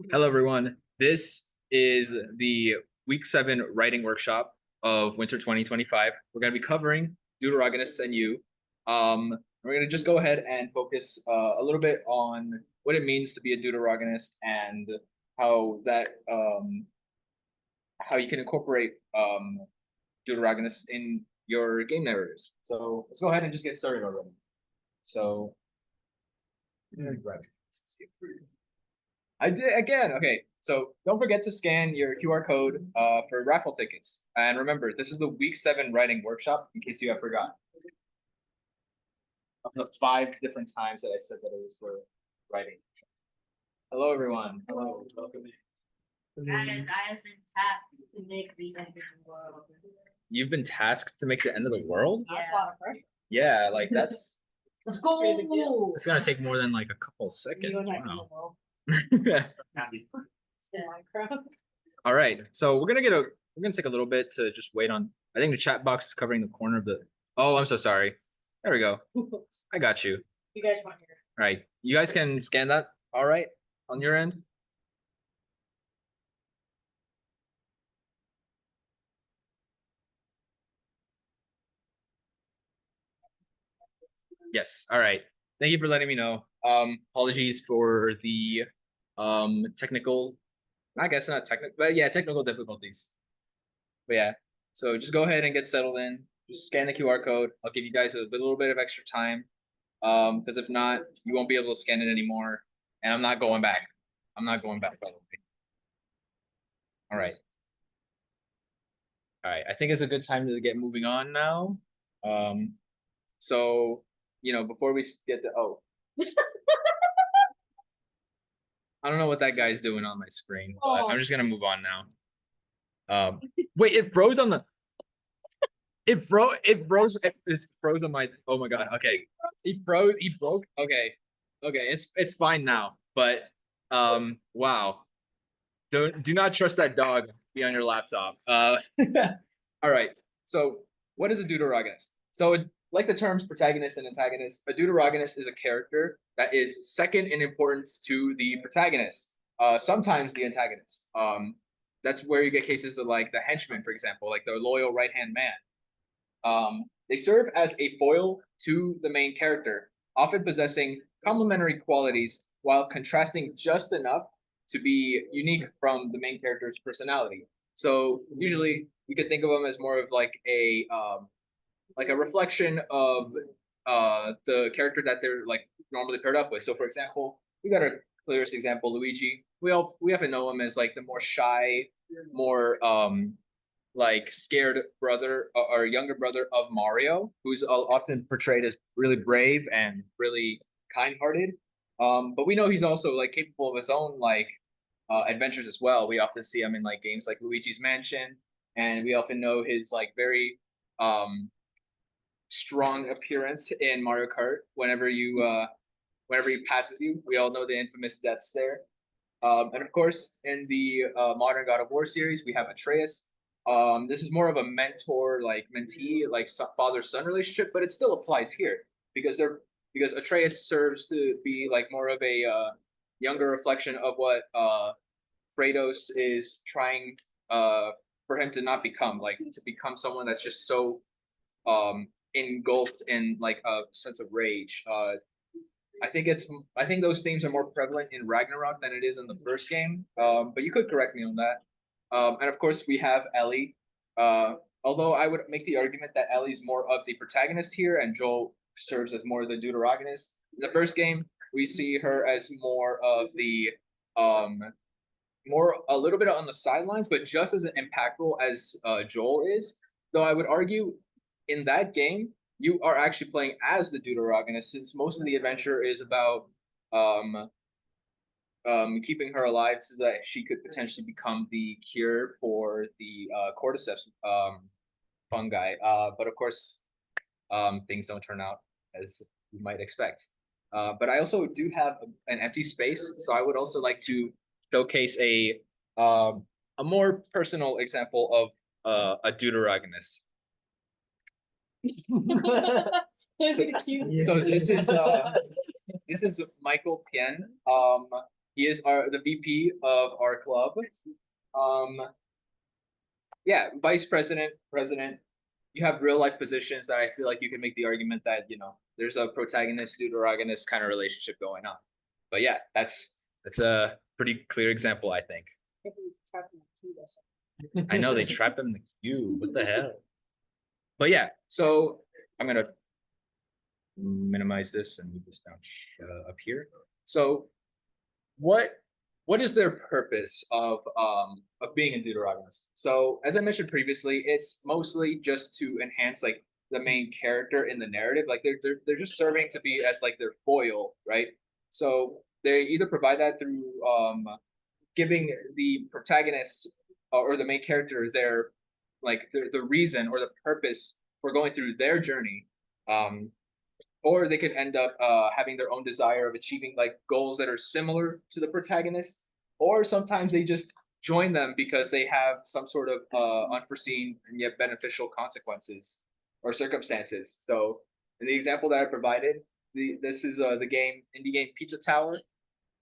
Hello, everyone. This is the week 7 writing workshop of winter 2025. We're going to be covering Deuteragonists and you. We're going to just go ahead and focus a little bit on what it means to be a Deuteragonist and how how you can incorporate Deuteragonists in your game narratives. So let's go ahead and just get started already. So, I did again. Okay, so don't forget to scan your QR code for raffle tickets. And remember, this is the week 7 writing workshop, in case you have forgotten. Of the 5 different times that I said that it was for writing. Hello, everyone. Hello. Welcome. Guys, I have been tasked to make the end of the world. You've been tasked to make the end of the world? That's a lot of pressure. Yeah, like that's Let's go. it's gonna take more than like a couple seconds. Wow. All right, so we're gonna take a little bit to just wait on. I think the chat box is covering the corner of the. Oh, I'm so sorry. There we go. I got you. You guys want here? All right, you guys can scan that. All right, on your end. Yes. All right. Thank you for letting me know. Apologies for the technical. I guess not technical, but yeah, technical difficulties. But yeah, so just go ahead and get settled in. Just scan the QR code. I'll give you guys a little bit of extra time. Because if not, you won't be able to scan it anymore. And I'm not going back. I'm not going back, by the way. All right. All right. I think it's a good time to get moving on now. So, before we get to I don't know what that guy's doing on my screen, but I'm just gonna move on now. Wait, it froze on the. It froze. It froze on my. Oh my god. Okay, he froze. He broke. Okay, It's fine now. But wow. Do not trust that dog. Be on your laptop. All right. So what is a deuteragonist? So like the terms protagonist and antagonist, a deuteragonist is a character that is second in importance to the protagonist. Sometimes the antagonist. That's where you get cases of like the henchman, for example, like the loyal right-hand man. They serve as a foil to the main character, often possessing complementary qualities while contrasting just enough to be unique from the main character's personality. So usually you could think of them as more of like a reflection of the character that they're like normally paired up with. So for example, we got our clearest example, Luigi. We often know him as like the more shy, more like scared brother or younger brother of Mario, who's often portrayed as really brave and really kind-hearted. But we know he's also like capable of his own like adventures as well. We often see him in like games like Luigi's Mansion, and we often know his like very strong appearance in Mario Kart. Whenever he passes you, we all know the infamous death stare. And of course, in the modern God of War series, we have Atreus. This is more of a mentor, like mentee, like father-son relationship, but it still applies here because Atreus serves to be like more of a younger reflection of what Kratos is trying for him to not become, like to become someone that's just so engulfed in like a sense of rage. I think those themes are more prevalent in Ragnarok than it is in the first game. But you could correct me on that. And of course, we have Ellie. Although I would make the argument that Ellie's more of the protagonist here, and Joel serves as more of the deuteragonist. In the first game, we see her as more of the more a little bit on the sidelines, but just as impactful as Joel is. Though I would argue in that game, you are actually playing as the deuteragonist, since most of the adventure is about keeping her alive so that she could potentially become the cure for the cordyceps fungi. But of course, things don't turn out as you might expect. But I also do have an empty space, so I would also like to showcase a more personal example of a deuteragonist. So this is Michael Pien. He is the VP of our club. Yeah, vice president, president. You have real life positions that I feel like you can make the argument that there's a protagonist deuteragonist kind of relationship going on. But yeah, that's a pretty clear example, I think. I know they trapped him in the queue. What the hell? But yeah, so I'm gonna minimize this and move this down up here. So what is their purpose of being a deuteragonist? So as I mentioned previously, it's mostly just to enhance like the main character in the narrative. Like they're just serving to be as like their foil, right? So they either provide that through giving the protagonist or the main character their like the reason or the purpose for going through their journey, or they could end up having their own desire of achieving like goals that are similar to the protagonist, or sometimes they just join them because they have some sort of unforeseen and yet beneficial consequences or circumstances. So in the example that I provided, this is the indie game Pizza Tower.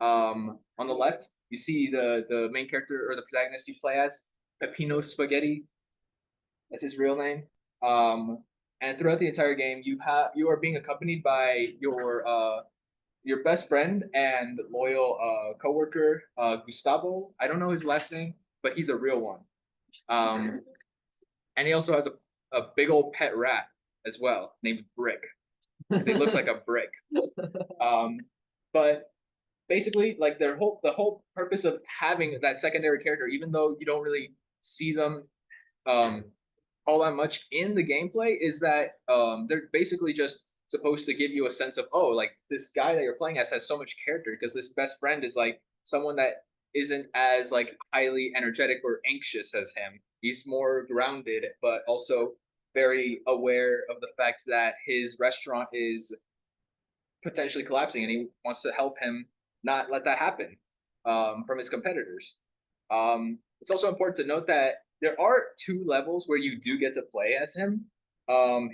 On the left, you see the main character or the protagonist you play as, Peppino Spaghetti. That's his real name. And throughout the entire game, you are being accompanied by your best friend and loyal coworker, Gustavo. I don't know his last name, but he's a real one. And he also has a big old pet rat as well, named Brick, because he looks like a brick. But basically, like the whole purpose of having that secondary character, even though you don't really see them all that much in the gameplay, is that they're basically just supposed to give you a sense of, oh, like this guy that you're playing as has so much character because this best friend is like someone that isn't as like highly energetic or anxious as him. He's more grounded, but also very aware of the fact that his restaurant is potentially collapsing and he wants to help him not let that happen from his competitors. It's also important to note that there are 2 levels where you do get to play as him.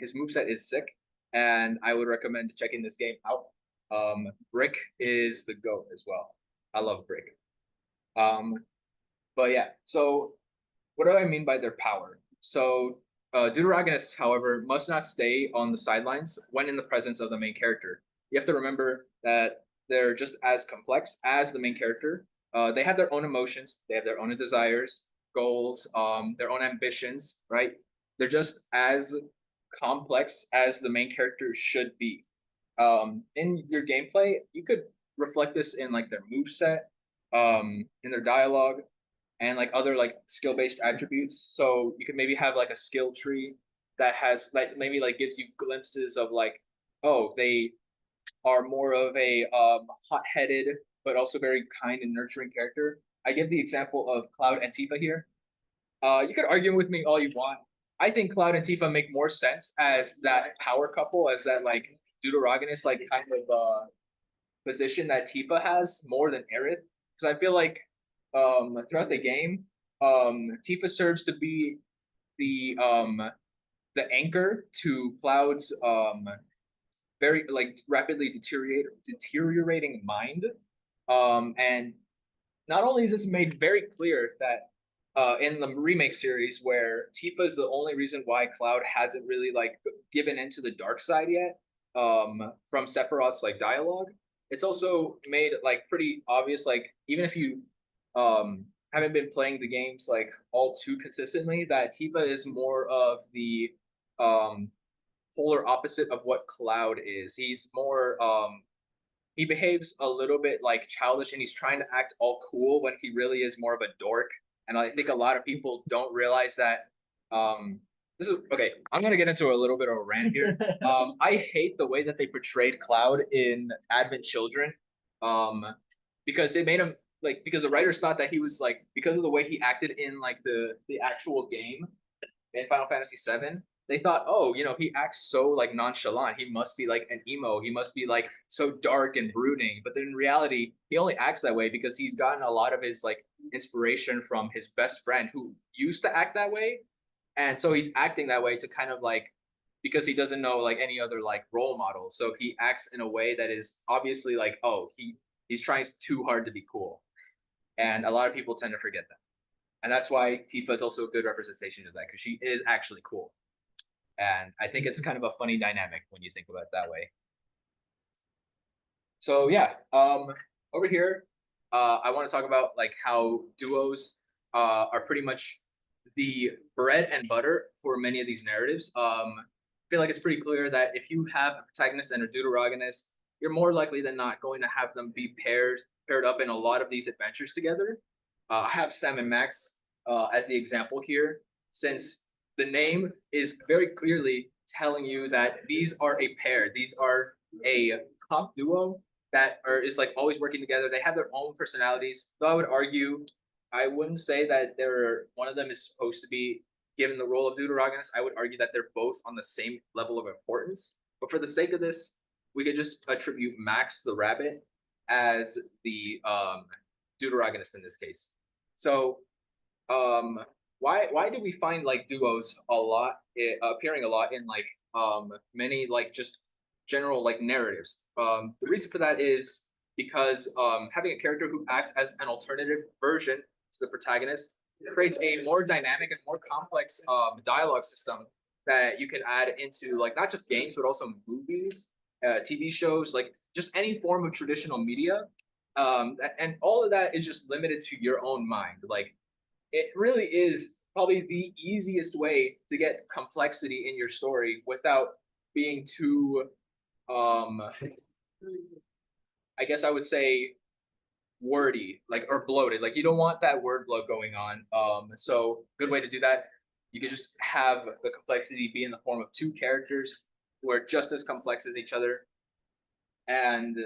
His moveset is sick, and I would recommend checking this game out. Brick is the GOAT as well. I love Brick. But yeah, so what do I mean by their power? So Deuteragonists, however, must not stay on the sidelines when in the presence of the main character. You have to remember that they're just as complex as the main character. They have their own emotions, they have their own desires, goals, their own ambitions, right? They're just as complex as the main character should be. In your gameplay, you could reflect this in like their moveset, in their dialogue, and like other like skill-based attributes. So you could maybe have like a skill tree that has like maybe like gives you glimpses of like, oh, they are more of a hot-headed but also very kind and nurturing character. I give the example of Cloud and Tifa here. You could argue with me all you want. I think Cloud and Tifa make more sense as that power couple, as that like deuteragonist like kind of position that Tifa has more than Aerith. Because I feel like throughout the game, Tifa serves to be the anchor to Cloud's very like rapidly deteriorating mind. And not only is this made very clear that in the remake series where Tifa is the only reason why Cloud hasn't really like given into the dark side yet, from Sephiroth's like dialogue, it's also made like pretty obvious, like even if you haven't been playing the games like all too consistently, that Tifa is more of the polar opposite of what Cloud is. He's more he behaves a little bit like childish and he's trying to act all cool when he really is more of a dork. And I think a lot of people don't realize that. This is okay. I'm gonna get into a little bit of a rant here. I hate the way that they portrayed Cloud in Advent Children, because they made him like, because the writers thought that he was like, because of the way he acted in like the actual game in Final Fantasy VII, they thought, oh, he acts so like nonchalant. He must be like an emo. He must be like so dark and brooding. But then in reality, he only acts that way because he's gotten a lot of his like inspiration from his best friend who used to act that way. And so he's acting that way to kind of like, because he doesn't know like any other like role model. So he acts in a way that is obviously like, oh, He's trying too hard to be cool, and a lot of people tend to forget that. And that's why Tifa is also a good representation of that, because she is actually cool. And I think it's kind of a funny dynamic when you think about it that way. So yeah, over here, I want to talk about like how duos are pretty much the bread and butter for many of these narratives. I feel like it's pretty clear that if you have a protagonist and a deuteragonist, you're more likely than not going to have them be paired up in a lot of these adventures together. I have Sam and Max as the example here, since the name is very clearly telling you that these are a pair. These are a cop duo that is like always working together. They have their own personalities. Though I would argue, I wouldn't say that one of them is supposed to be given the role of deuteragonist. I would argue that they're both on the same level of importance. But for the sake of this, we could just attribute Max the rabbit as the deuteragonist in this case. So why do we find like duos a lot appearing a lot in like many like just general like narratives? The reason for that is because having a character who acts as an alternative version to the protagonist creates a more dynamic and more complex dialogue system that you can add into like not just games but also movies, TV shows, like just any form of traditional media. And all of that is just limited to your own mind. Like it really is probably the easiest way to get complexity in your story without being too I guess I would say wordy, like or bloated. Like you don't want that word bloat going on. So good way to do that. You could just have the complexity be in the form of two characters who are just as complex as each other. And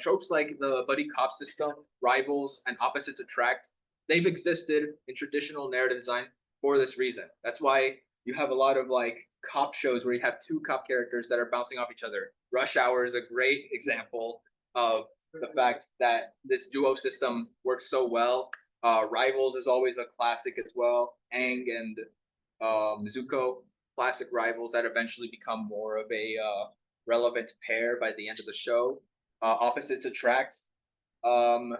tropes like the buddy cop system, rivals, and opposites attract, they've existed in traditional narrative design for this reason. That's why you have a lot of like cop shows where you have two cop characters that are bouncing off each other. Rush Hour is a great example of the fact that this duo system works so well. Rivals is always a classic as well. Aang and Zuko, classic rivals that eventually become more of a relevant pair by the end of the show. Opposites attract. I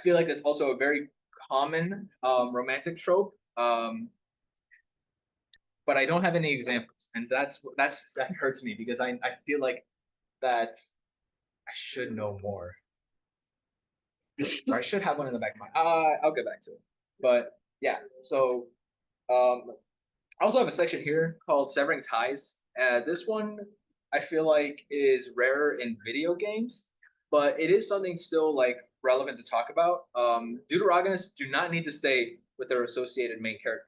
feel like that's also a very common romantic trope. But I don't have any examples, and that hurts me because I feel like that I should know more. Or I should have one in the back of my. I'll get back to it. But yeah, so I also have a section here called Severing Ties. This one I feel like is rarer in video games, but it is something still like relevant to talk about. Deuteragonists do not need to stay with their associated main character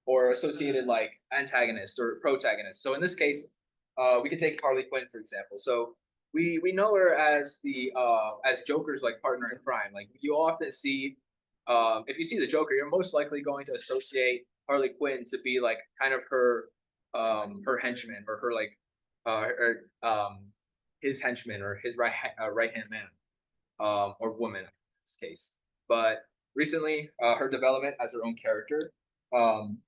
or associated like antagonist or protagonist. So in this case, we could take Harley Quinn for example. So we know her as the as Joker's like partner in crime. Like you often see, if you see the Joker, you're most likely going to associate Harley Quinn to be like kind of her henchman or her like his henchman or his right hand man or woman in this case. But recently, her development as her own character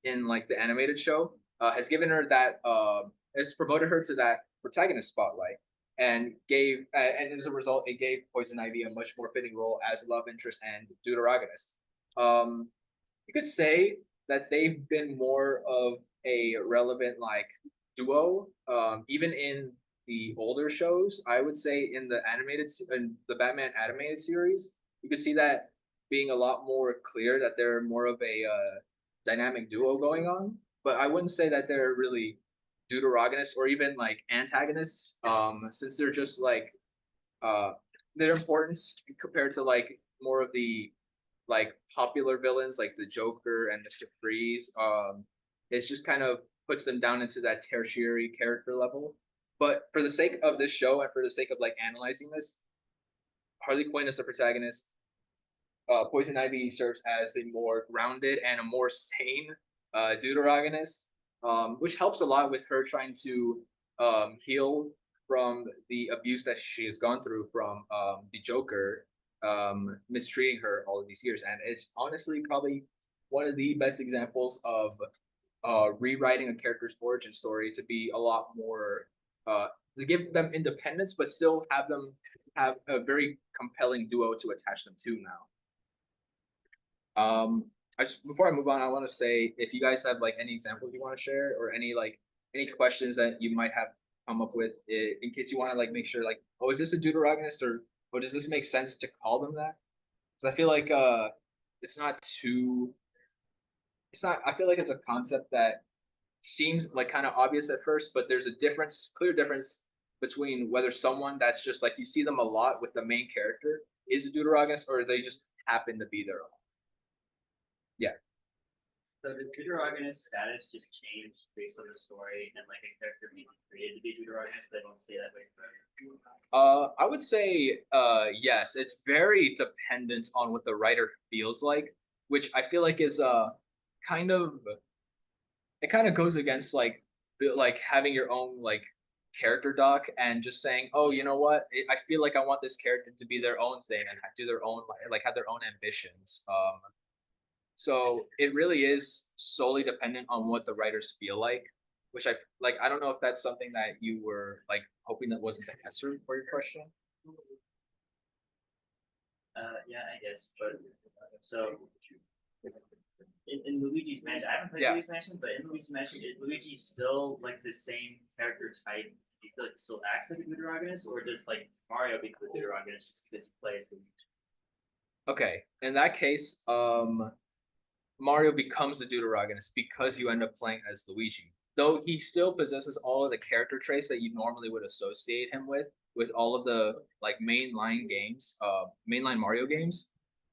in like the animated show has given her that has promoted her to that protagonist spotlight and and as a result it gave Poison Ivy a much more fitting role as love interest and deuteragonist. You could say that they've been more of a relevant like duo even in the older shows. I would say in the Batman animated series you could see that being a lot more clear that they're more of a dynamic duo going on, but I wouldn't say that they're really deuteragonists or even like antagonists, since they're just like their importance compared to like more of the like popular villains like the Joker and Mr. Freeze. It's just kind of puts them down into that tertiary character level. But for the sake of this show and for the sake of like analyzing this, Harley Quinn is the protagonist. Poison Ivy serves as a more grounded and a more sane deuteragonist, which helps a lot with her trying to heal from the abuse that she has gone through from the Joker mistreating her all of these years. And it's honestly probably one of the best examples of rewriting a character's origin story to be a lot more to give them independence, but still have them have a very compelling duo to attach them to now. Before I move on, I want to say if you guys have like any examples you want to share or any questions that you might have come up with in case you want to like make sure like, oh, is this a Deuteragonist or does this make sense to call them that? Because I feel like it's not too. It's not. I feel like it's a concept that seems like kind of obvious at first, but there's a clear difference between whether someone that's just like you see them a lot with the main character is a Deuteragonist or they just happen to be their own. Yeah. So does Deuteragonist status just change based on the story and like a character being created to be Deuteragonist, but don't stay that way forever? I would say yes. It's very dependent on what the writer feels like, which I feel like is kind of it kind of goes against like having your own like character doc and just saying, oh, you know what, I feel like I want this character to be their own thing and do their own like have their own ambitions. So it really is solely dependent on what the writers feel like, which I don't know if that's something that you were like hoping that wasn't the answer for your question. Yeah, I guess, but so in Luigi's Mansion, I haven't played Yeah. Luigi's Mansion, but in Luigi's Mansion, is Luigi still like the same character type? Do you feel like he still acts like a Deuteragonist, or does like Mario become a Deuteragonist just because he plays Luigi? Okay, in that case, Mario becomes the Deuteragonist because you end up playing as Luigi. Though he still possesses all of the character traits that you normally would associate him with all of the like mainline Mario games.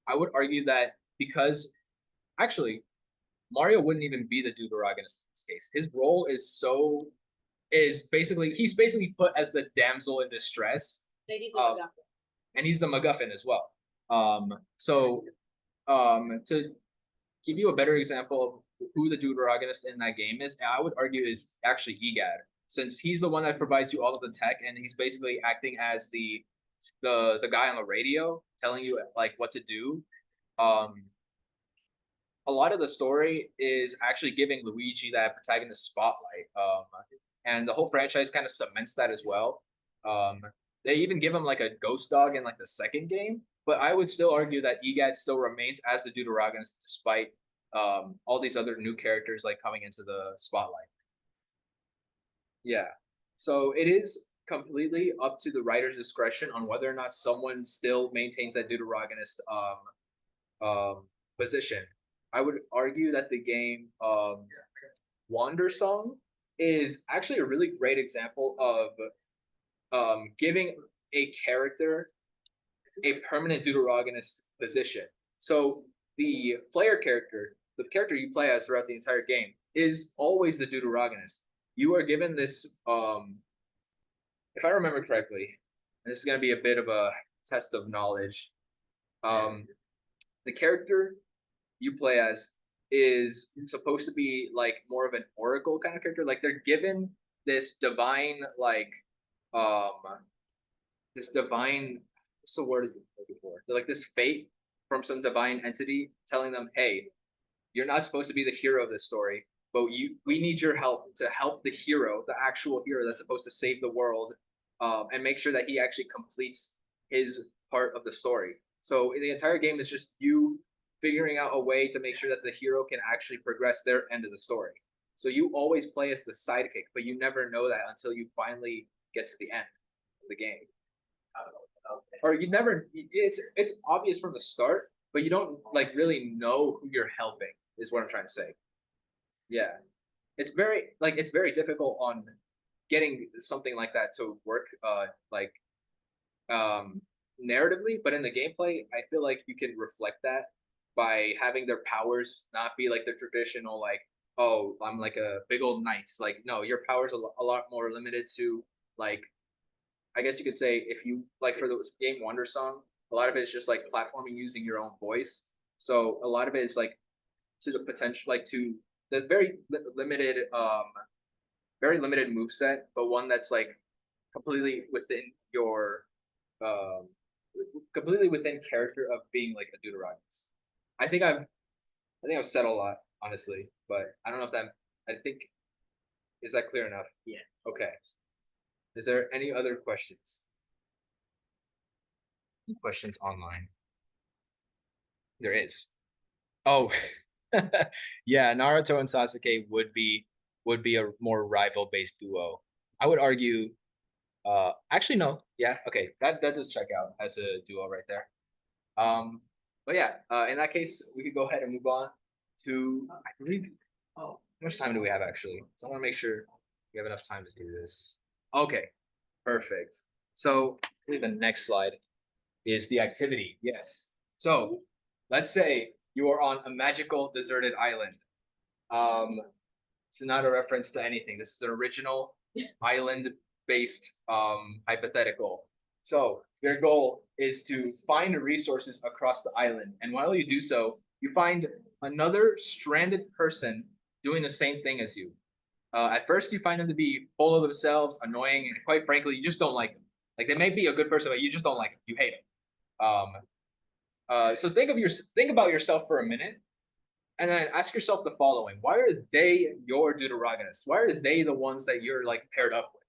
I would argue that because actually Mario wouldn't even be the Deuteragonist in this case. His role is he's basically put as the damsel in distress. And he's the MacGuffin. And he's the MacGuffin as well. To give you a better example of who the Deuteragonist in that game is, I would argue is actually Egad, since he's the one that provides you all of the tech, and he's basically acting as the guy on the radio telling you like what to do. A lot of the story is actually giving Luigi that protagonist spotlight, and the whole franchise kind of cements that as well. They even give him like a ghost dog in like the second game, but I would still argue that Egad still remains as the Deuteragonist despite all these other new characters like coming into the spotlight. Yeah, so it is completely up to the writer's discretion on whether or not someone still maintains that Deuteragonist position. I would argue that the game Wander Song is actually a really great example of giving a character a permanent Deuteragonist position. So the the character you play as throughout the entire game, is always the Deuteragonist. You are given this, if I remember correctly, and this is going to be a bit of a test of knowledge. The character you play as is supposed to be like more of an oracle kind of character. Like they're given this divine, what's the word you're looking for? They're like this fate from some divine entity telling them, hey, you're not supposed to be the hero of this story, but we need your help to help the hero, the actual hero that's supposed to save the world, and make sure that he actually completes his part of the story. So the entire game is just you figuring out a way to make sure that the hero can actually progress their end of the story. So you always play as the sidekick, but you never know that until you finally get to the end of the game. Or you never, it's obvious from the start, but you don't like really know who you're helping, is what I'm trying to say. Yeah. It's very difficult on getting something like that to work narratively, but in the gameplay, I feel like you can reflect that by having their powers not be like the traditional like, oh, I'm like a big old knight. Like, no, your powers are a lot more limited to like, I guess you could say, if you like for the game Wonder Song, a lot of it is just like platforming using your own voice. So a lot of it is like to the potential, like to the very limited move set, but one that's like completely within your completely within character of being like a Deuteragonist. I think I've said a lot, honestly, but I don't know if I think, is that clear enough? Yeah. Okay. Is there any other questions? questions online. There is. Oh, yeah, Naruto and Sasuke would be a more rival based duo. I would argue. Actually no. Yeah. Okay. That does check out as a duo right there. But yeah. In that case, we could go ahead and move on to. I believe. Oh, how much time do we have actually? So I want to make sure we have enough time to do this. Okay. Perfect. So I believe the next slide is the activity. Yes. So let's say you are on a magical deserted island. It's not a reference to anything. This is an original island-based hypothetical. So their goal is to find resources across the island, and while you do so, you find another stranded person doing the same thing as you. At first, you find them to be full of themselves, annoying, and quite frankly, you just don't like them. Like they may be a good person, but you just don't like them. You hate them. So think about yourself for a minute, and then ask yourself the following: why are they your Deuteragonists? Why are they the ones that you're like paired up with?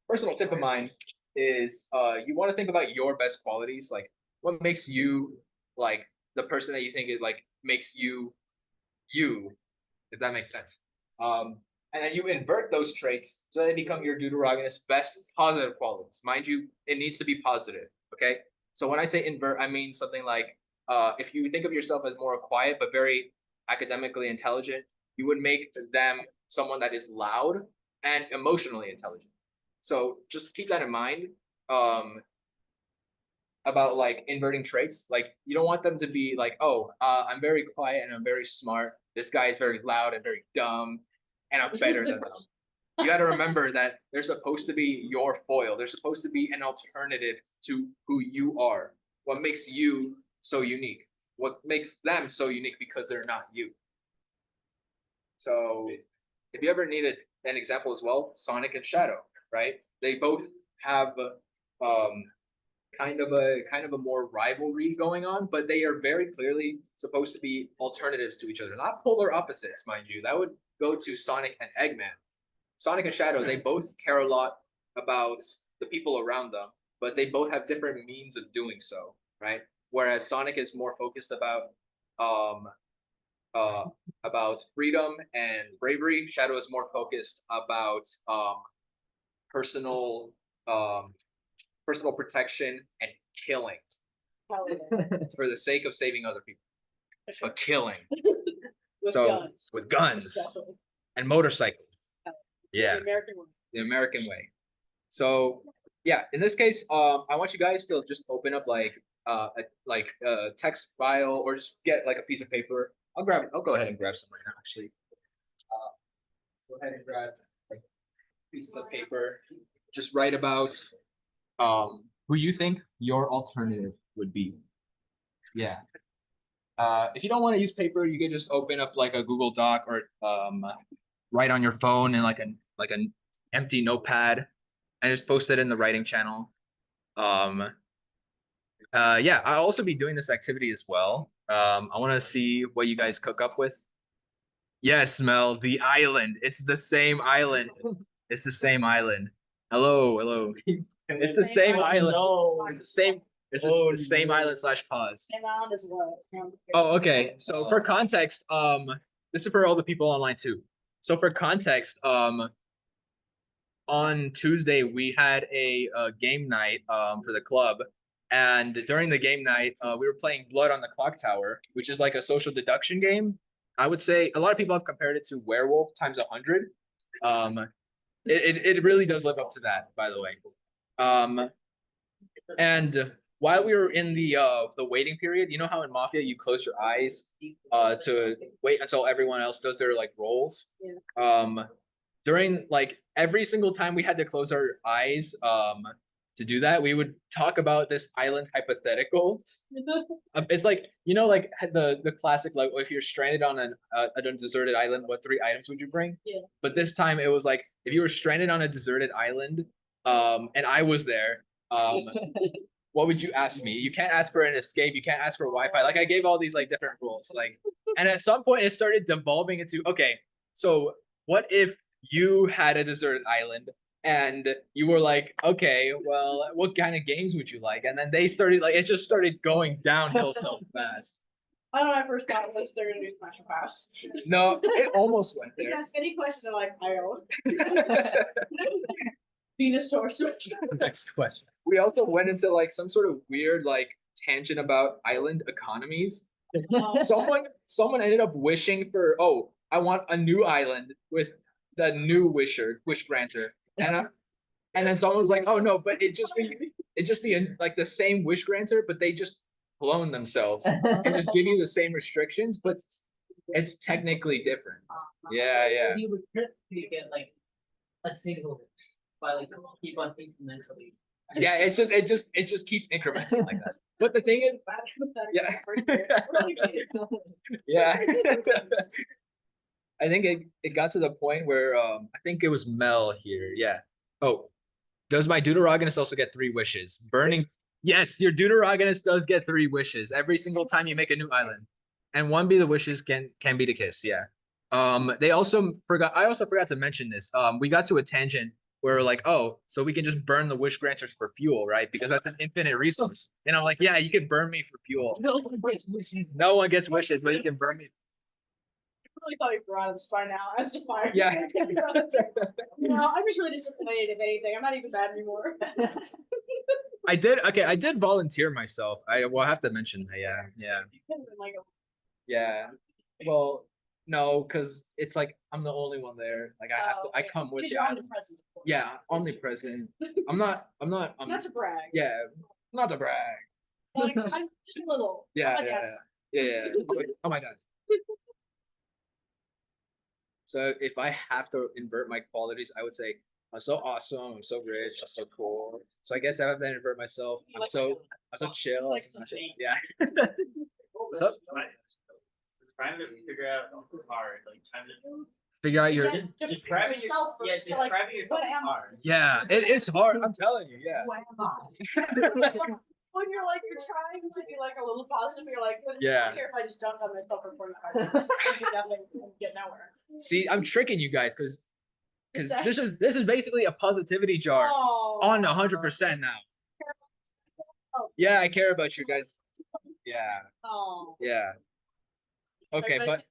Personal tip of mine is you want to think about your best qualities, like what makes you like the person that you think it like makes you, if that makes sense. And then you invert those traits so they become your Deuteragonist best positive qualities. Mind you, it needs to be positive. Okay. So when I say invert, I mean something like if you think of yourself as more quiet but very academically intelligent, you would make them someone that is loud and emotionally intelligent. So just keep that in mind about like inverting traits. Like you don't want them to be like, oh, I'm very quiet and I'm very smart. This guy is very loud and very dumb, and I'm better than them. You got to remember that they're supposed to be your foil. They're supposed to be an alternative to who you are. What makes you so unique? What makes them so unique because they're not you? So, if you ever needed an example as well, Sonic and Shadow, right? They both have kind of a more rivalry going on, but they are very clearly supposed to be alternatives to each other, not polar opposites, mind you. That would go to Sonic and Eggman. Sonic and Shadow, they both care a lot about the people around them, but they both have different means of doing so, right? Whereas Sonic is more focused about freedom and bravery. Shadow is more focused about personal personal protection and killing for the sake of saving other people. But killing. With guns and motorcycles. Yeah. The American way. So yeah, in this case, I want you guys to just open up like a text file or just get like a piece of paper. I'll go ahead and grab some right now, actually. Go ahead and grab like pieces of paper. Just write about who you think your alternative would be. Yeah. If you don't want to use paper, you can just open up like a Google Doc or write on your phone in like an empty notepad and just post it in the writing channel. Yeah, I'll also be doing this activity as well. I want to see what you guys cook up with. Yes, Mel, the island. It's the same island. It's the same island. Hello. It's the same island. No. It's the same. It's the same island / pause. Same island as what? Oh, okay. So for context, this is for all the people online too. So for context, on Tuesday we had a game night for the club, and during the game night, we were playing Blood on the Clock Tower, which is like a social deduction game. I would say a lot of people have compared it to Werewolf times 100. It really does live up to that, by the way. And while we were in the waiting period, you know how in Mafia you close your eyes to wait until everyone else does their like rolls. Yeah. During like every single time we had to close our eyes to do that, we would talk about this island hypothetical. It's like, you know, like the classic, like if you're stranded on a deserted island, what 3 items would you bring? Yeah. But this time it was like if you were stranded on a deserted island and I was there, what would you ask me? You can't ask for an escape, you can't ask for Wi-Fi. Like I gave all these like different rules, like, and at some point it started devolving into, okay, so what if you had a deserted island and you were like, okay, well, what kind of games would you like? And then they started like it just started going downhill so fast. I don't know, I first thought was they're gonna do Smash and Pass. No, it almost went You can there. ask any question, they're like, I don't. Venusaur Switch. Next question. We also went into like some sort of weird like tangent about island economies. Someone ended up wishing for, oh, I want a new island with the new wish granter. And then someone was like, oh no, but it just be like the same wish granter, but they just clone themselves and just give you the same restrictions, but it's technically different. Yeah. You would critically get like a single by like keep on incrementally. Yeah, it just keeps incrementing like that. But the thing is, yeah. Yeah. I think it got to the point where I think it was Mel here. Yeah. Oh, does my Deuteragonist also get 3 wishes? Burning. Yes, your Deuteragonist does get 3 wishes every single time you make a new island. And one be the wishes can be the kiss, yeah. I also forgot to mention this. We got to a tangent where we're like, oh, so we can just burn the wish granters for fuel, right? Because that's an infinite resource. And I'm like, yeah, you can burn me for fuel. No one gets wishes. No one gets wishes, but you can burn me. I really thought you were out of this by now as a fire. Yeah. No, I'm just really disappointed if anything. I'm not even bad anymore. I did volunteer myself. I will have to mention that, yeah. Yeah. Well, no, because it's like I'm the only one there. Like I come with you. Omnipresent, of course. Yeah, omnipresent. I'm not Not to brag. yeah, not to brag. Like, I'm just a little. Yeah, Oh my God. yeah. Oh my God. So if I have to invert my qualities, I would say I'm so awesome, I'm so rich, I'm so cool. So I guess I have to invert myself. I'm so chill. Like I'm some so- shade. yeah. What's up? Trying to figure out it's hard. Like trying to Figure out your describing yourself your first to, like, describing yourself what is am I? hard. yeah, it is hard. I'm telling you, yeah. When you're like, you're trying to be like a little positive, you're like, what is Yeah. it here if I just dunk on myself for 45 minutes and do nothing and get nowhere? See, I'm tricking you guys because this is basically a positivity jar Oh. on 100% now. Yeah, I care about you guys. Yeah, Oh. yeah. Okay, but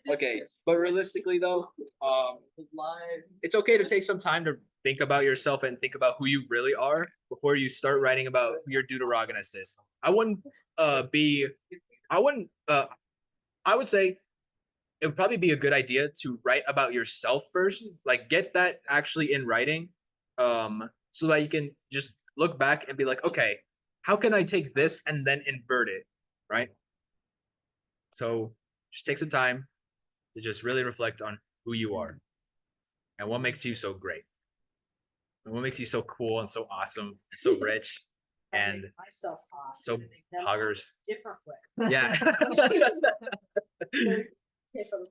okay, but realistically though, it's okay to take some time to think about yourself and think about who you really are before you start writing about who your Deuteragonist is. I would say it would probably be a good idea to write about yourself first, like get that actually in writing, so that you can just look back and be like, okay, how can I take this and then invert it, right? So just take some time to just really reflect on who you are and what makes you so great and what makes you so cool and so awesome and so rich and myself so poggers. different way. Yeah. Okay, so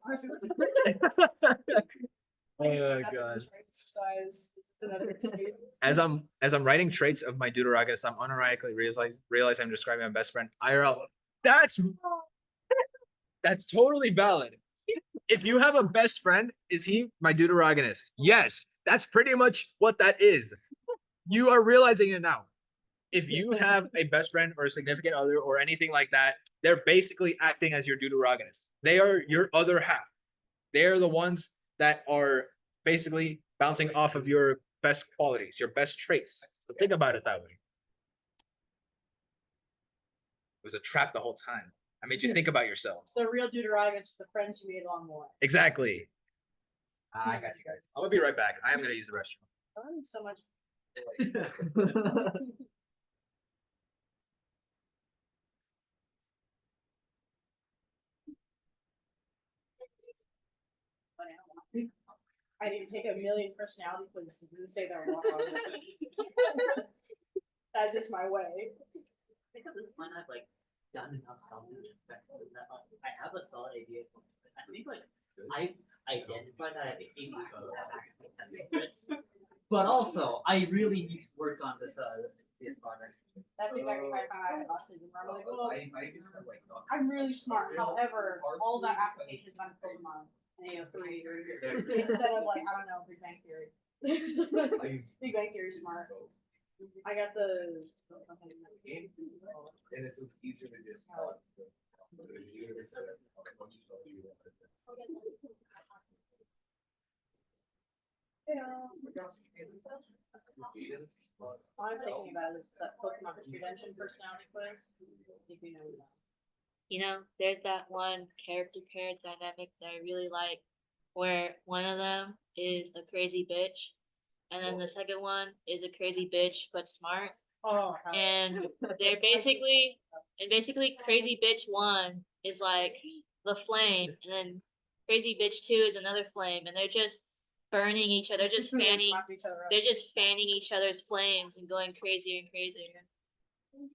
Oh God. exercise. This is another excuse. As I'm writing traits of my Deuteragonist, I'm unironically realize I'm describing my best friend IRL. That's totally valid. If you have a best friend, is he my Deuteragonist? Yes, that's pretty much what that is. You are realizing it now. If you have a best friend or a significant other or anything like that, they're basically acting as your Deuteragonist. They are your other half. They're the ones that are basically bouncing off of your best qualities, your best traits. So think about it that way. It was a trap the whole time. I made you think about yourselves. The real Deuteragonist is the friends you made along the way. Exactly. I got you guys. I'm gonna be right back. I am gonna use the restroom. I learned so much. I need to take a million personality quizzes and say they're wrong. That's just my way. I think at this point I've like done enough self-introspection that I have a solid idea. I think like I identified that I think maybe but also I really need to work on this 60th project. That's exactly why I found out about autism. I'm like, well, I'm really smart. However, all that application is on Pokemon. three. Instead of like, I don't know, Big Bang Theory. Big Bang Theory smart. I got the. And it's easier to just. All I'm thinking about is that Pokemon Redemption personality quiz. If you know that. You know, there's that one character pair dynamic that I really like, where one of them is a crazy bitch, and then the second one is a crazy bitch but smart. Oh, And they're basically crazy bitch one is like the flame, and then crazy bitch two is another flame, and they're just burning each other, they're just fanning each other's flames and going crazier and crazier.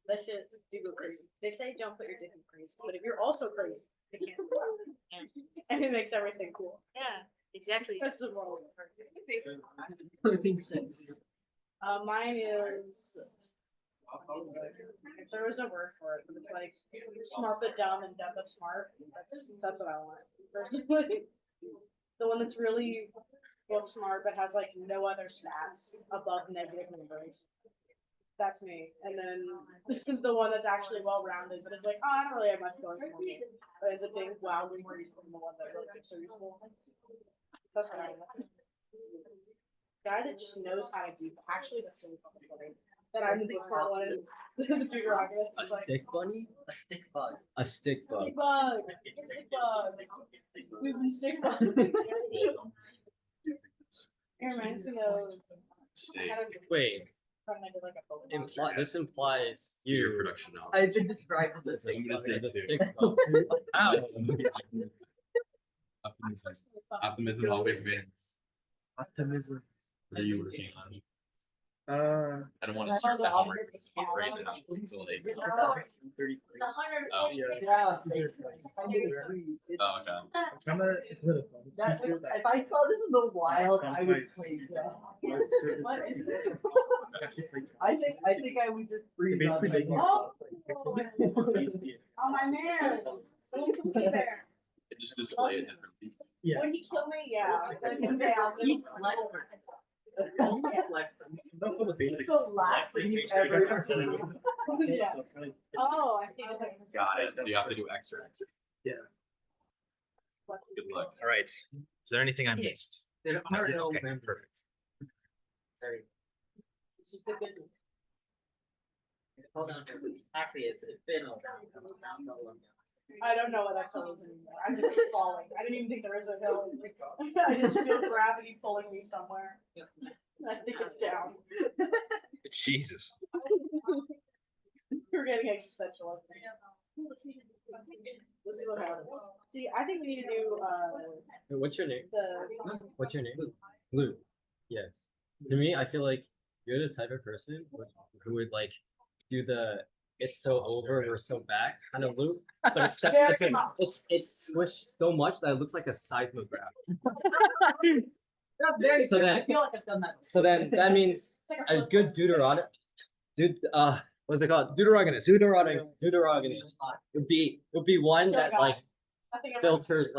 That shit do go crazy. They say don't put your dick in crazy, but if you're also crazy, it can't stop. Yeah. And it makes everything cool. Yeah, exactly. That's the moral. Makes sense. Mine is. If there was a word for it, but it's like smart but dumb and dumb but smart. That's what I want. Personally, the one that's really book smart but has like no other stats above negative numbers. That's me. And then the one that's actually well rounded, but it's like, oh, I don't really have much going for me. But it's a big, wildly more useful than the one that really keeps so useful. That's what I want. Guy that just knows how to do. Actually, that's really funny. That I'm the big smart one in the Deuteragonists. A It's like, stick bunny? A stick bug. A stick bug. stick bug. Stick bug. We've been stick bug. It reminds me of. Wait, this implies you. Production now. I've been described as a I'm gonna say as a two. stick bug. Ow. Optimism always wins. Optimism. What are you working on? I don't want I to start found the the homework object speak right now until they. The hundred. Oh, Yeah. Oh, okay. If I saw this in the wild, I would play that. What is it? I think I would just freeze. Basically on making that. Oh my man! When you kill me there. Just display it differently. Yeah. When he killed me, yeah. He It's the last thing you've ever seen. Yeah. Oh, I see. Got it. So you have to do extra. Yeah. Good luck. All right. Is there anything I missed? There I are did. no Okay, members. perfect. This is the good news. Hold on. Actually, it's been a long time. I don't know what that hill is anymore. I'm just falling. I didn't even think there was a hill. I just feel gravity pulling me somewhere. I think it's down. Jesus. We're getting existential. This is what happened. See, I think we need to do What's your name? the What's your name? Luke. Yes. To me, I feel like you're the type of person who would like do the "it's so over, we're so back" kind of loop, but except Very it's squished so much that it looks like a seismograph. That's very So good. then- I feel like I've done that. So then that means it's like a good what's it called? Deuteragonist. Deuteragonist would be one that like I think I'm filters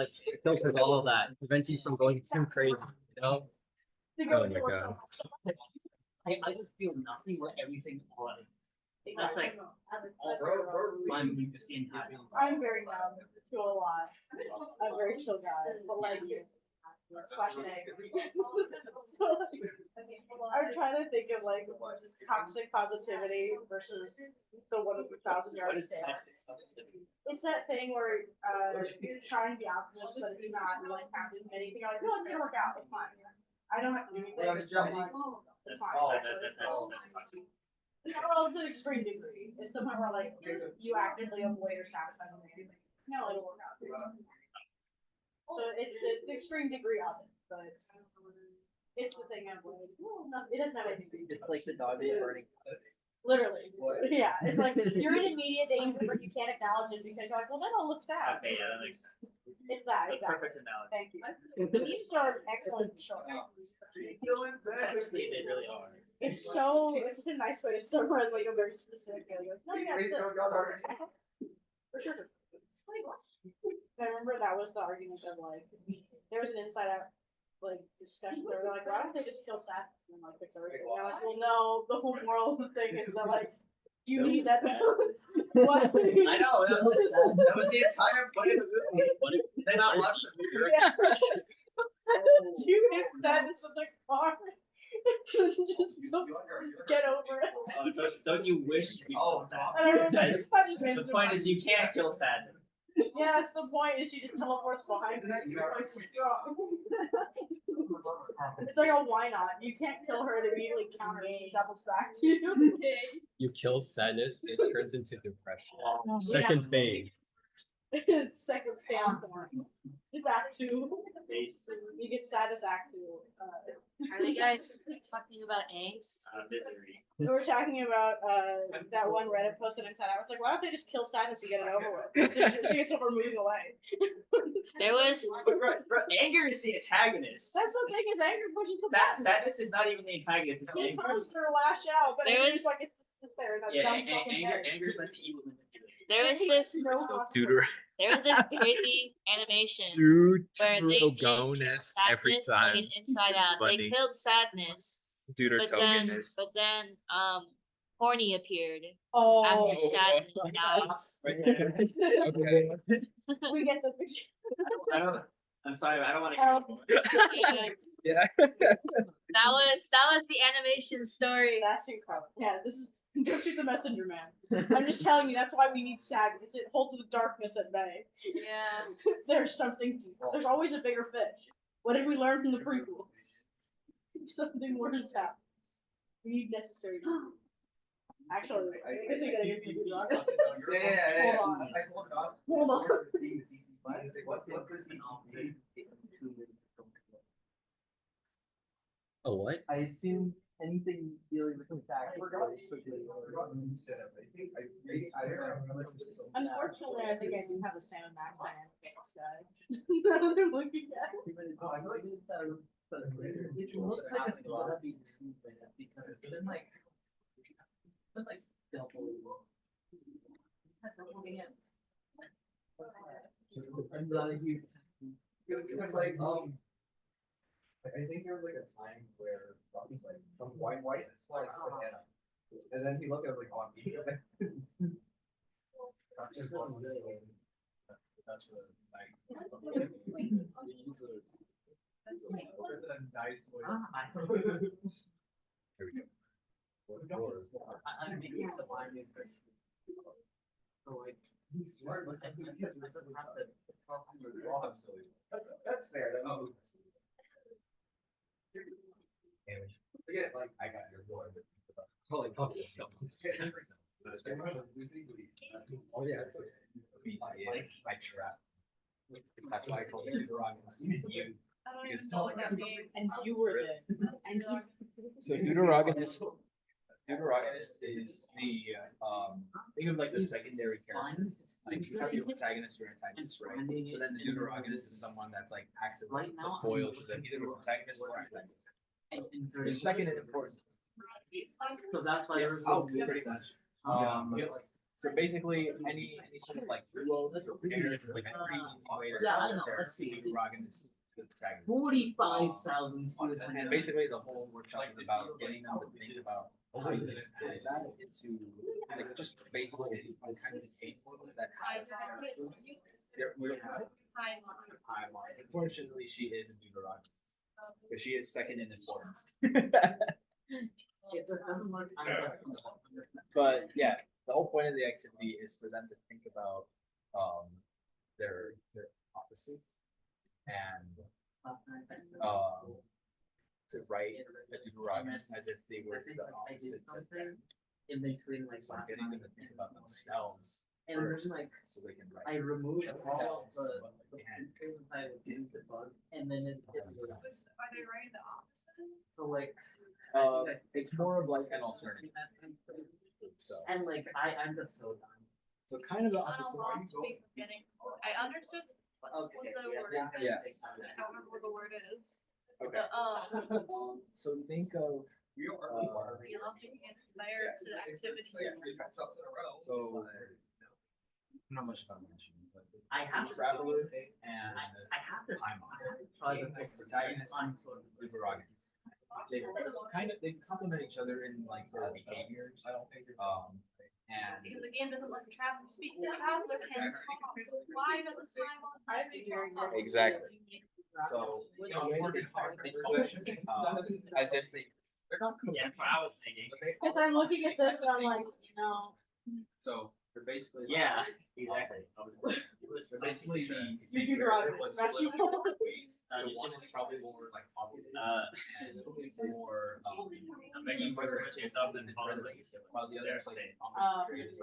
all of that, prevents you from going too crazy, you know? Oh my God. I just feel nothing where everything runs. That's like Exactly. my mucusy and happy. I'm very numb to a lot. I'm a very chill guy, but like slash an egg. So like, I'm trying to think of like toxic positivity versus the 1,000 What yard is stare. toxic positivity? It's that thing where you're trying to be optimistic, but it's not. You're like happy and anything. You're like, no, it's gonna work out. It's fine. I don't have to do anything. It's fine. It's fine. Actually. That's toxic. Well, it's an extreme degree. It's the point where like you actively avoid or sabotage anything. No, it'll work out. So it's the extreme degree of it, but it's the thing of like, it doesn't have anything to do. It's like the dog that burning. Literally, yeah. It's like you're in immediate danger, but you can't acknowledge it because you're like, well, that all looks sad. Okay, yeah, that makes sense. It's that That's exactly. perfect analogy. Thank you. Memes are excellent to show up. Honestly, they really are. It's just a nice way to summarize like a very specific. Like, no, yeah, it's this. For sure. I remember that was the argument of like there was an Inside Out like discussion where they're like, why don't they just kill sadness and like fix everything? They're like, well, no, the whole moral of the thing is that like you need that balance. What? I know, that was the entire point of the movie. Did they not watch the movie? Yeah. You hit sadness with the car. just get over it. Don't you wish you Oh, could kill I don't know, sadness? that just made The it point is you can't kill sadness. Yeah, that's the point. Is she just teleports behind you? It's strong. It's like a why not? You can't kill her and immediately counter and she doubles back to you. You kill sadness, it turns into depression. Yeah. Second phase. Second standpoint. It's Act 2. You get sadness Act 2. Are you guys talking about angst? Misery. We were talking about that one Reddit post on Inside Out. It's like, why don't they just kill sadness and get it over with? So she gets over moving away. There was But anger is the antagonist. That's the thing, is anger pushes to Sadness is not even the antagonist, it's He anger. pushes her to lash out, but There anger's was- like it's just sit there. That Yeah, dumb fucking head. anger is like the evil manipulator. there was this No consequence. there was this crazy animation where they did Deuteragonists every sadness time. in Inside Out. They Funny. killed sadness, Deuteragonists. but then horny appeared Oh, after sadness died. Okay. we get the picture. I'm sorry, I don't wanna. Help. Yeah. That was the animation story. That's incredible. Yeah, this is go shoot the messenger man. I'm just telling you, that's why we need sadness. It holds the darkness at bay. Yes. There's something deeper. There's always a bigger fish. What did we learn from the prequel? Something worse happens. We need necessary. Actually, I guess we gotta get people on it. Yeah. Hold on. I told God. Hold on. What's the CC? Oh, what? I assume anything dealing with the fact. Unfortunately, I think I do have a Sam and Max dynamic in this guy. Now that I'm looking at it. It looks like it's gonna be Tuesday because then like double. I'm glad you. It was like, I think there was like a time where Robbie's like, why is it smelling like banana? And then he looked at it like, oh, I'm eating it. That's a nice way. Here we go. I'm making the line is this. So like he's smart, but I think he doesn't have the That's fair. Again, like I got your boy. Holy fuck, it's still. Oh yeah, it's like my trap. That's why I call it Deuteragonists. You. I don't even know what that means. And you were the. And you. So Deuteragonist is the think of like the secondary character. Like you have your protagonist or antagonist, right? But then the Deuteragonist is someone that's like acts as like a foil to the either protagonist or antagonist. The second in importance. So that's why Yes, oh, pretty much. So basically, any sort of like duos or pairs, like a pretty easy way to Yeah, I tell know, if let's see. Deuteragonist is the protagonist. 45,000. And basically, the whole workshop is about getting them to think about how you can put that into like just basically the kind of people that has we don't have a timeline. Unfortunately, she is a Deuteragonist because she is second in importance. But yeah, the whole point of the activity is for them to think about their opposites and to write a Deuteragonist as if they were the opposites of them. In between like So I'm getting them to think about themselves and then first, like so they can I write. removed all of the And- things I did the bug and then it Are they writing the opposite? so like It's more of like an alternative. So, and like I'm just so done. so kind of the On a opposite. long speak beginning. I understood what Okay, the word yeah, is. Yes. I don't remember what the word is. Okay, The, so think of you know, taking it fire to activity. so Not much about mention, but. I have to- Traveler I and. have to. Probably the most protagonist and Deuteragonists. They complement each other in like their behaviors. I don't think. And. Because the game doesn't let the traveler speak, the traveler can talk, so why does the time on time they talk? Exactly. So, you know, as if they. They're not. Yeah, that's what I was thinking. Cause I'm looking at this and I'm like, no. So they're basically. Yeah, exactly. They're basically the. You do drugs, that's you. So one is probably more like popular. And more. I'm making more much yourself than all of them. While the other is like.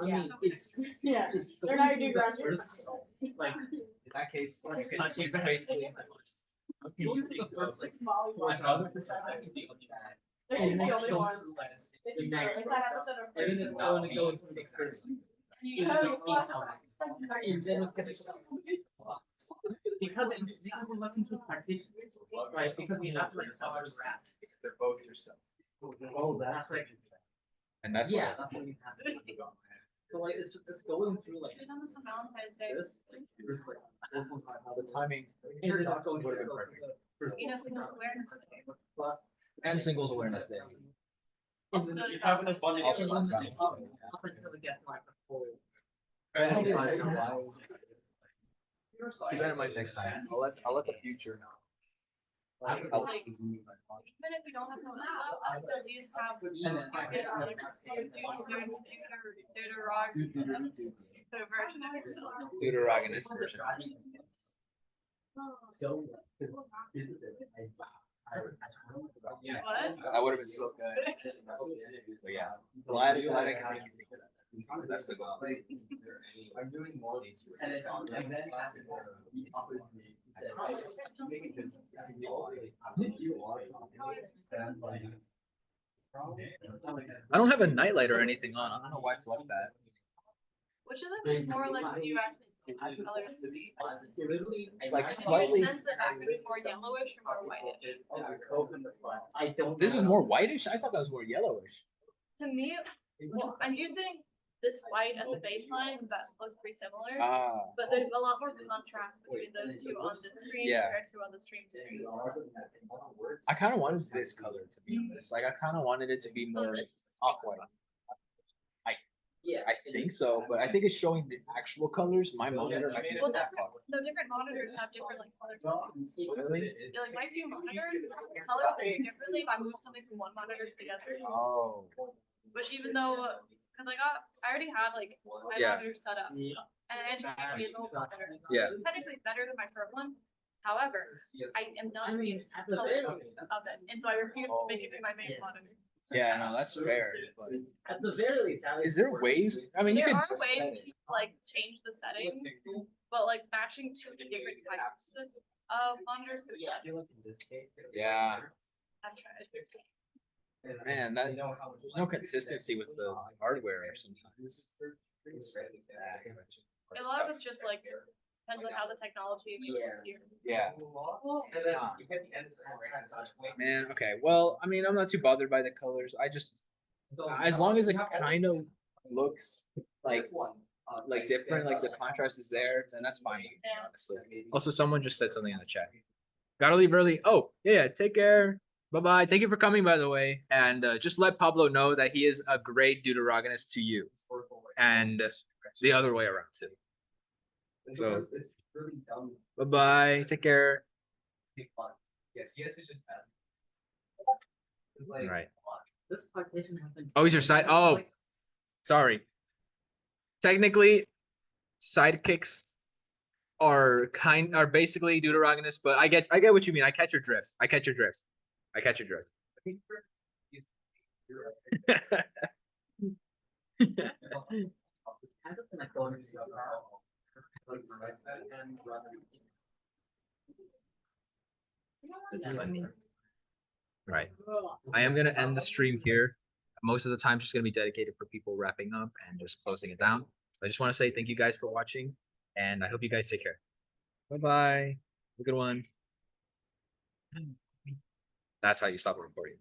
Yeah. It's. Yeah, It's. they're not your drugs. Like, In that case. It's basically. They're the only one. It's that episode of. And then it's going to go into the experience. Because we're looking to partition, right? Because we have to like solve the graph. They're both yourself. Oh, that's like. And that's Yeah, what that's what we have to do. So like, it's going through like Did on this on Valentine's Day. this. There's like 1.5. the timing And then it's going would have through been You know, single awareness day. plus. and singles awareness day. And then You're it's having a fun Also, day. up until it gets like the full. Keep that in mind next time. I'll let the future know. Like, even if we don't have someone else, I'll at least have. The version of yourself. Deuteragonist version. What? That would have been so good. But yeah, glad I can make you think of that. That's the goal. I'm doing more. And then- and then- I don't have a nightlight or anything on. I don't know why it's like that. Which of them is more like what you actually think the colors to be? Like slightly. Tends to actually be more yellowish or more whitish. I don't. This is more whitish? I thought that was more yellowish. To me, well, I'm using this white at the baseline that looks pretty similar. Ah, But there's a lot more contrast between those two on the screen Yeah. compared to on the stream screen. I kind of wanted this color to be honest. Like I kind of wanted it to be So more this is the off-white. Yeah. I think so, but I think it's showing the actual colors. My monitor might be Well, that different, color. no, different monitors have different like color settings. Really? Yeah, like my two monitors, color very differently if I move something from one monitor to the other. Oh, Which even though, cause I already had like my Yeah. monitor set up, and it is an old monitor. Yeah. It's technically better than my current one. However, I am not used to colors of it, and so I refuse to make it be my main monitor. yeah, no, that's fair. But At the very least. is there ways? I mean, you There could. are ways to like change the settings, but like matching two different types of monitors. is Yeah. tough. Yeah, I've tried. man, that there's no consistency with the hardware sometimes. A lot of it's just like depends on how the technology is used here. Yeah, And then you get the end of man. Okay, well, I mean, I'm not too bothered by the colors. I just, as long as it kind of looks like different, like the contrast is there, then that's fine. with me, Yeah. Honestly. Also, someone just said something in the chat. Gotta leave early. Oh, yeah. Take care. Bye bye. Thank you for coming, by the way. And just let Pablo know that he is a great Deuteragonist to you, and the other way around too. So- It's really dumb. Bye bye. Take care. Yes, it's just bad. All right. This partition happened. Oh, he's your side. Oh, sorry. Technically, sidekicks are basically Deuteragonists, but I get what you mean. I catch your drift. I catch your drift. Hasn't been like going to the Right. I am gonna end the stream here. Most of the time, it's just gonna be dedicated for people wrapping up and just closing it down. I just want to say thank you guys for watching, and I hope you guys take care. Bye bye. Have a good one. That's how you stop a recording.